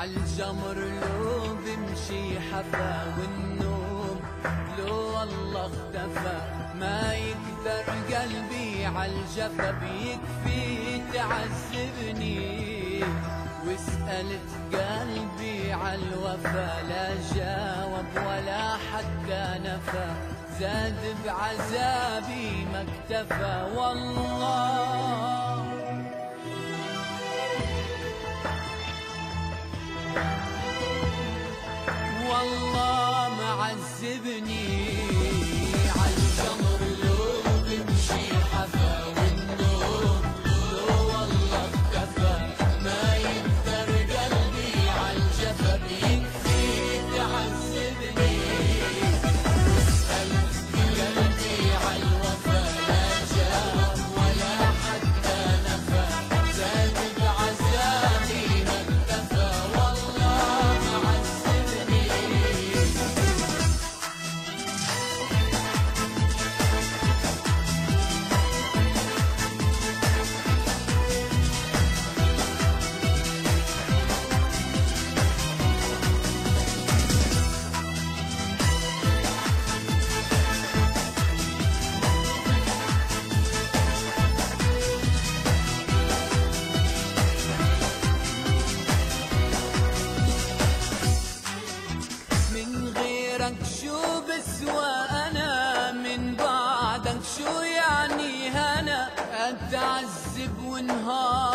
عالجمر لو بمشي حفا، والنوم لو والله اختفى. ما يقدر قلبي عالجفا، بيكفي تعذبني. وسألت قلبي عالوفا، لا جاوب ولا حتى نفى. زاد بعذابي ما اكتفى والله. والله معذبني عالجمر لو بمشي حفا، والنوم لو والله اختفى. ما يقدر قلبي عالجفا، بيكفي تعذبني. واسألت قلبي عالوفا، لا جاوب ولا حتى نفى. زاد بعذابي ما اكتفى والله معذبني. شو بسوى أنا من بعدك؟ شو يعني هنا؟ أتعذب ونهار